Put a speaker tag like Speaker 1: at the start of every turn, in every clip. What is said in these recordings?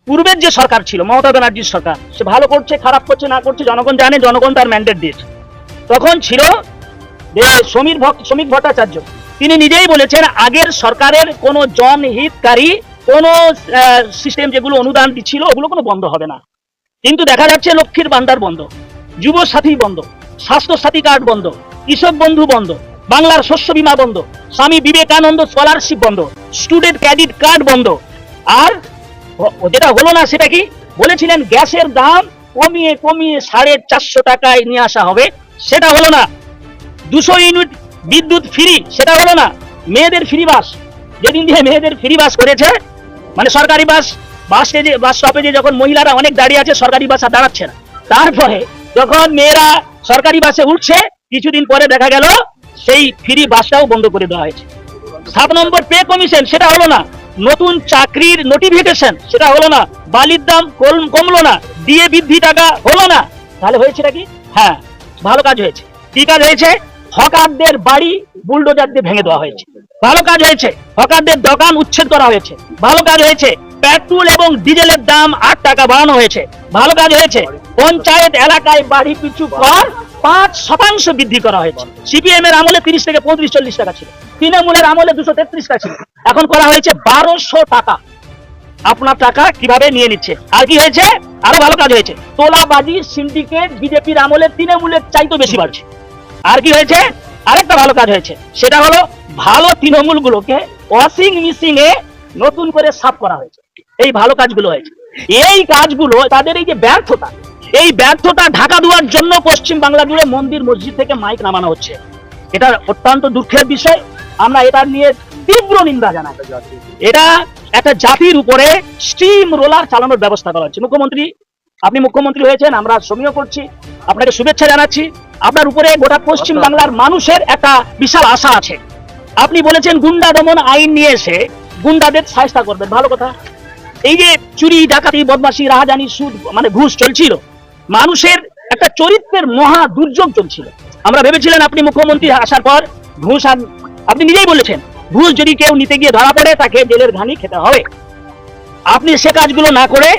Speaker 1: পূর্বের যে সরকার ছিল মমতা ব্যানার্জির সরকার, সে ভালো করছে খারাপ করছে না করছে জনগণ জানে, জনগণ তার ম্যান্ডেট দিয়েছে। তখন ছিল যে শ্রমিক ভট্টাচার্য, তিনি নিজেই বলেছেন আগের সরকারের কোনো জনহিতকারী কোনো সিস্টেম যেগুলো অনুদান দিচ্ছিল ওগুলো কোনো বন্ধ হবে না। কিন্তু দেখা যাচ্ছে লক্ষ্মীর ভান্ডার বন্ধ, যুব সাথী বন্ধ, স্বাস্থ্য সাথী কার্ড বন্ধ, কৃষক বন্ধু বন্ধ, বাংলার শস্য বীমা বন্ধ, স্বামী বিবেকানন্দ স্কলারশিপ বন্ধ, স্টুডেন্ট ক্রেডিট কার্ড বন্ধ। আর যেটা হলো না সেটা কি বলেছিলেন, গ্যাসের দাম কমিয়ে 450 টাকায় নিয়ে আসা হবে, সেটা হলো না। 200 ইউনিট বিদ্যুৎ ফ্রি, সেটা হলো না। মেয়েদের ফ্রি বাস, যেদিন দিয়ে মেয়েদের ফ্রি বাস করেছে, মানে সরকারি বাস স্টপেজে যখন মহিলারা অনেক দাঁড়িয়ে আছে, সরকারি বাস আর দাঁড়াচ্ছে না। তারপরে যখন মেয়েরা সরকারি বাসে উঠছে, কিছুদিন পরে দেখা গেল সেই ফ্রি বাসটাও বন্ধ করে দেওয়া হয়েছে। 7 নম্বর পে কমিশন, সেটা হলো না। নতুন চাকরির নোটিফিকেশন, সেটা হলো না। বালির দাম কমলো না, দিয়ে বৃদ্ধি টাকা হলো না। তাহলে হয়েছেটা কি? হ্যাঁ, ভালো কাজ হয়েছে। কি কাজ হয়েছে? হকারদের বাড়ি বুলডোজার দিয়ে ভেঙে দেওয়া হয়েছে, ভালো কাজ হয়েছে। হকারদের দোকান উচ্ছেদ করা হয়েছে, ভালো কাজ হয়েছে। পেট্রোল এবং ডিজেলের দাম 8 টাকা বাড়ানো হয়েছে, ভালো কাজ হয়েছে। পঞ্চায়েত এলাকায় বাড়ি পিছু কর 5% বৃদ্ধি করা হয়েছে। সিপিএম এর আমলে 30 থেকে 35-40 টাকা ছিল, তৃণমূলের আমলে 233 টাকা ছিল, এখন করা হয়েছে 1200 টাকা। আপনার টাকা কিভাবে নিয়ে নিচ্ছে। আর কি হয়েছে? আরো ভালো কাজ হয়েছে। তোলাবাজি সিন্ডিকেট বিজেপির আমলে তৃণমূলের চাইতে বেশি বাড়ছে। আর কি হয়েছে? আরেকটা ভালো কাজ হয়েছে, সেটা হলো ভালো তৃণমূল গুলোকে ওয়াশিং মেশিনে নতুন করে সাফ করা হয়েছে। এই ভালো কাজগুলো হয়েছে। এই কাজগুলো তাদের এই যে ব্যর্থতা, এই ব্যর্থতা ঢাকা দেওয়ার জন্য পশ্চিম বাংলা জুড়ে মন্দির মসজিদ থেকে মাইক নামানো হচ্ছে। এটা অত্যন্ত দুঃখের বিষয়। আমরা এটা নিয়ে তীব্র নিন্দা জানাই। এটা একটা জাতির উপরে স্টিম রোলার চালানোর ব্যবস্থা করা হচ্ছে। মুখ্যমন্ত্রী, আপনি মুখ্যমন্ত্রী হয়েছেন, আমরা সমীহ করছি, আপনাকে শুভেচ্ছা জানাচ্ছি। আপনার উপরে গোটা পশ্চিম বাংলার মানুষের একটা বিশাল আশা আছে। আপনি বলেছেন গুন্ডা দমন আইন নিয়ে এসে গুন্ডাদের শায়েস্তা করবেন, ভালো কথা। এই যে চুরি ডাকাতি বদমাশি রাহাজানি সুদ মানে ঘুষ চলছিল, মানুষের একটা চরিত্রের মহা দুর্যোগ চলছিল। আমরা ভেবেছিলেন আপনি মুখ্যমন্ত্রী আসার পর ঘুষ, আর আপনি নিজেই বলেছেন ঘুষ যদি কেউ নিতে গিয়ে ধরা পড়ে তাকে জেলের ঘানি খেতে হবে। আপনি সে কাজগুলো না করে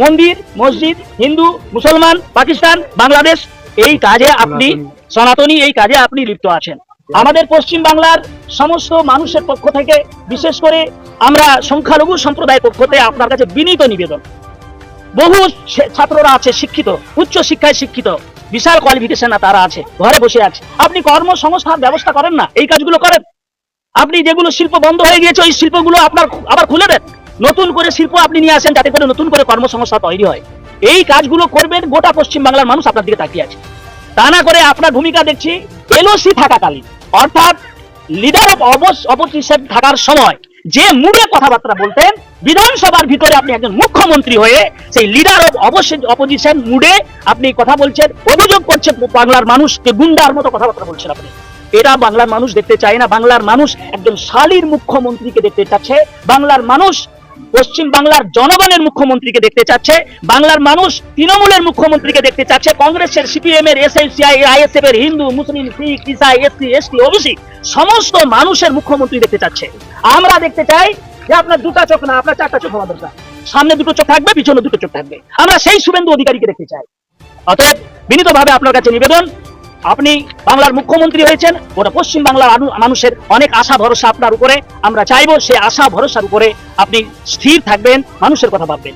Speaker 1: মন্দির মসজিদ, হিন্দু মুসলমান, পাকিস্তান বাংলাদেশ, এই কাজে আপনি সনাতনী, এই কাজে আপনি লিপ্ত আছেন। আমাদের পশ্চিম বাংলার সমস্ত মানুষের পক্ষ থেকে, বিশেষ করে আমরা সংখ্যালঘু সম্প্রদায়ের পক্ষ থেকে আপনার কাছে বিনীত নিবেদন, বহু ছাত্ররা আছে শিক্ষিত, উচ্চ শিক্ষায় শিক্ষিত, বিশাল কোয়ালিফিকেশন তারা আছে, ঘরে বসে আছে। আপনি কর্মসংস্থান ব্যবস্থা করেন না, এই কাজগুলো করেন। আপনি যেগুলো শিল্প বন্ধ হয়ে গিয়েছে ওই শিল্পগুলো আপনার আবার খুলে দেন, নতুন করে শিল্প আপনি নিয়ে আসেন যাতে করে নতুন করে কর্মসংস্থান তৈরি হয়। এই কাজগুলো করবেন, গোটা পশ্চিম বাংলার মানুষ আপনার দিকে তাকিয়ে আছে। তা না করে আপনার ভূমিকা দেখছি এলওসি থাকাকালীন, অর্থাৎ লিডার অফ অপোজিশন থাকার সময় যে মুডে কথাবার্তা বলতেন, বিধানসভার ভিতরে আপনি একজন মুখ্যমন্ত্রী হয়ে সেই লিডার অফ অপোজিশন মুডে আপনি কথা বলছেন, অভিযোগ করছেন বাংলার মানুষকে গুন্ডার মতো কথাবার্তা বলছেন আপনি। এটা বাংলার মানুষ দেখতে চায় না। বাংলার মানুষ একজন শালীর মুখ্যমন্ত্রীকে দেখতে চাচ্ছে, বাংলার মানুষ পশ্চিম বাংলার জনগণের মুখ্যমন্ত্রীকে দেখতে চাচ্ছে, বাংলার মানুষ তৃণমূলের মুখ্যমন্ত্রীকে দেখতে চাচ্ছে, কংগ্রেসের, সিপিএম এর, এসএলসিআই, আইএসএফ এর, হিন্দু মুসলিম শিখ ইসাই এসসি এসটি ওবিসি সমস্ত মানুষের মুখ্যমন্ত্রী দেখতে চাচ্ছে। আমরা দেখতে চাই যে আপনার 2টা চোখ না, আপনার 4টা চোখ হওয়া দরকার। সামনে 2টো চোখ থাকবে, পিছনে 2টো চোখ থাকবে। আমরা সেই শুভেন্দু অধিকারীকে দেখতে চাই। অতএব বিনীতভাবে আপনার কাছে নিবেদন, আপনি বাংলার মুখ্যমন্ত্রী হয়েছেন, ওরা পশ্চিম বাংলার মানুষের অনেক আশা ভরসা আপনার উপরে। আমরা চাইবো সেই আশা ভরসার উপরে আপনি স্থির থাকবেন, মানুষের কথা ভাববেন।